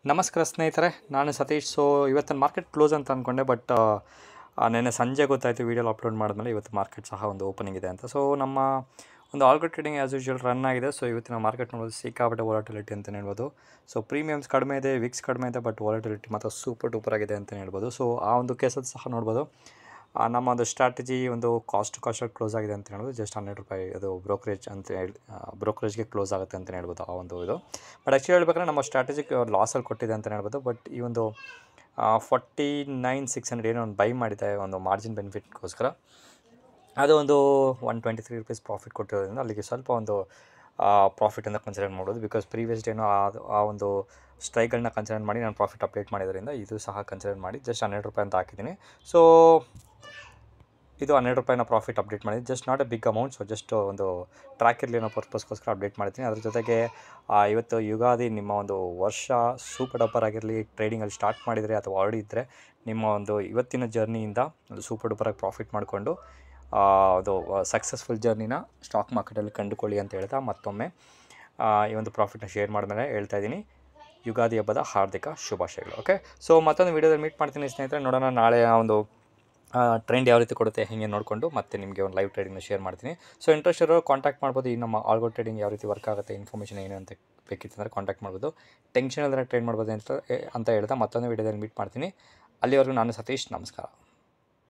ನಮಸ್ಕಾರ ಸ್ನೇಹಿತರೆ, ನಾನು ಸತೀಶ್. ಸೊ ಇವತ್ತಿನ ಮಾರ್ಕೆಟ್ ಕ್ಲೋಸ್ ಅಂತ ಅಂದ್ಕೊಂಡೆ, ಬಟ್ ನೆನ್ನೆ ಸಂಜೆ ಗೊತ್ತಾಯಿತು ವೀಡಿಯೋಲಿ ಅಪ್ಲೋಡ್ ಮಾಡಿದ್ಮೇಲೆ ಇವತ್ತು ಮಾರ್ಕೆಟ್ ಸಹ ಒಂದು ಓಪನಿಂಗ್ ಇದೆ ಅಂತ. ಸೊ ನಮ್ಮ ಒಂದು algo trading as usual run ಆಗಿದೆ. ಸೊ ಇವತ್ತಿನ ಮಾರ್ಕೆಟ್ ನೋಡೋದು ಸಿಕ್ಕಾಪಟ್ಟೆ ವಾಲಟಿಲಿಟಿ ಅಂತಲೇ ಹೇಳ್ಬೋದು. ಸೊ ಪ್ರೀಮಿಯಮ್ಸ್ ಕಡಿಮೆ ಇದೆ, ವಿಕ್ಸ್ ಕಡಿಮೆ ಇದೆ, ಬಟ್ ವಾಲಟಿಲಿಟಿ ಮಾತ್ರ ಸೂಪರ್ ಡೂಪರ್ ಆಗಿದೆ ಅಂತಲೇ ಹೇಳ್ಬೋದು. ಸೊ ಆ ಒಂದು ಕೇಸಲ್ಲಿ ಸಹ ನೋಡ್ಬೋದು ನಮ್ಮ ಒಂದು ಸ್ಟ್ರಾಟಜಿ ಒಂದು ಕಾಸ್ಟಲ್ಲಿ ಕ್ಲೋಸ್ ಆಗಿದೆ ಅಂತ ಹೇಳ್ಬೋದು. ಜಸ್ಟ್ $100 ಅದು ಬ್ರೋಕರೇಜ್ ಅಂತ ಹೇಳಿ ಬ್ರೋಕರೇಜ್ಗೆ ಕ್ಲೋಸ್ ಆಗುತ್ತೆ ಅಂತಲೇ ಹೇಳ್ಬೋದು ಆ ಒಂದು ಇದು. ಬಟ್ ಆ್ಯಕ್ಚುಲಿ ಹೇಳ್ಬೇಕಾದ್ರೆ ನಮ್ಮ ಸ್ಟ್ರಾಟಜಿಗೆ ಲಾಸಲ್ಲಿ ಕೊಟ್ಟಿದೆ ಅಂತಲೇ ಹೇಳ್ಬೋದು. ಬಟ್ ಈ ಒಂದು 49,600 ಏನೋ ಒಂದು ಬೈ ಮಾಡಿದೆ ಒಂದು ಮಾರ್ಜಿನ್ ಬೆನಿಫಿಟ್ಗೋಸ್ಕರ, ಅದು ಒಂದು $123 ಪ್ರಾಫಿಟ್ ಕೊಟ್ಟಿರೋದ್ರಿಂದ ಅಲ್ಲಿಗೆ ಸ್ವಲ್ಪ ಒಂದು ಪ್ರಾಫಿಟನ್ನು ಕನ್ಸಿಡರ್ ಮಾಡ್ಬೋದು. ಬಿಕಾಸ್ ಪ್ರೀವಿಯಸ್ ಡೇನೋ ಆ ಒಂದು ಸ್ಟ್ರೈಕ್ಗಳನ್ನ ಕನ್ಸಿಡರ್ ಮಾಡಿ ನಾನು ಪ್ರಾಫಿಟ್ ಅಪ್ಡೇಟ್ ಮಾಡಿದ್ರಿಂದ ಇದು ಸಹ ಕನ್ಸಿಡರ್ ಮಾಡಿ ಜಸ್ಟ್ $100 ಅಂತ ಹಾಕಿದ್ದೀನಿ. ಸೊ ಇದು $100 ಪ್ರಾಫಿಟ್ ಅಪ್ಡೇಟ್ ಮಾಡಿದ್ದೀನಿ. Just not a big amount. So just ಒಂದು ಟ್ರ್ಯಾಕ್ ಇರಲಿ ಅನ್ನೋ ಪರ್ಪಸ್ಗೋಸ್ಕರ ಅಪ್ಡೇಟ್ ಮಾಡಿದ್ದೀನಿ. ಅದ್ರ ಜೊತೆಗೆ ಇವತ್ತು ಯುಗಾದಿ, ನಿಮ್ಮ ಒಂದು ವರ್ಷ ಸೂಪರ್ ಡೂಪರ್ ಆಗಿರಲಿ. ಟ್ರೇಡಿಂಗಲ್ಲಿ ಸ್ಟಾರ್ಟ್ ಮಾಡಿದರೆ ಅಥವಾ ಆಲ್ರೆಡಿ ಇದ್ದರೆ ನಿಮ್ಮ ಒಂದು ಇವತ್ತಿನ ಜರ್ನಿಯಿಂದ ಒಂದು ಸೂಪರ್ ಡೂಪರಾಗಿ ಪ್ರಾಫಿಟ್ ಮಾಡಿಕೊಂಡು ಅದು ಸಕ್ಸಸ್ಫುಲ್ ಜರ್ನಿನ ಸ್ಟಾಕ್ ಮಾರ್ಕೆಟಲ್ಲಿ ಕಂಡುಕೊಳ್ಳಿ ಅಂತ ಹೇಳ್ತಾ ಮತ್ತೊಮ್ಮೆ ಈ ಒಂದು ಪ್ರಾಫಿಟ್ನ ಶೇರ್ ಮಾಡಿದ್ಮೇಲೆ ಹೇಳ್ತಾ ಇದ್ದೀನಿ, ಯುಗಾದಿ ಹಬ್ಬದ ಹಾರ್ದಿಕ ಶುಭಾಶಯಗಳು. ಓಕೆ, ಸೊ ಮತ್ತೊಂದು ವೀಡಿಯೋದಲ್ಲಿ ಮೀಟ್ ಮಾಡ್ತೀನಿ ಸ್ನೇಹಿತರೆ. ನೋಡೋಣ ನಾಳೆ ಒಂದು ಟ್ರೆಂಡ್ ಯಾವ ರೀತಿ ಕೊಡುತ್ತೆ ಹೀಗೆ ನೋಡಿಕೊಂಡು ಮತ್ತೆ ನಿಮಗೆ ಒಂದು ಲೈವ್ ಟ್ರೇಡಿಂಗ್ನ ಶೇರ್ ಮಾಡ್ತೀನಿ. ಸೊ ಇಂಟ್ರೆಸ್ಟ್ ಇರೋರು ಕಾಂಟ್ಯಾಕ್ಟ್ ಮಾಡ್ಬೋದು. ಈ ನಮ್ಮ ಆಲ್ಗೋ ಟ್ರೇಡಿಂಗ್ ಯಾವ ರೀತಿ ವರ್ಕ್ ಆಗುತ್ತೆ, ಇನ್ಫಾರ್ಮೇಷನ್ ಏನು ಅಂತ ಬೇಕಿತ್ತಂದರೆ ಕಾಂಟ್ಯಾಕ್ಟ್ ಮಾಡ್ಬೋದು. ಟೆನ್ಷನ್ ಇಲ್ಲದೆ ಟ್ರೇಡ್ ಮಾಡ್ಬೋದು ಅಂತ ಹೇಳ್ತಾ ಮತ್ತೊಂದು ವೀಡಿಯೋದಲ್ಲಿ ಮೀಟ್ ಮಾಡ್ತೀನಿ. ಅಲ್ಲಿವರೆಗೂ ನಾನು ಸತೀಶ್, ನಮಸ್ಕಾರ.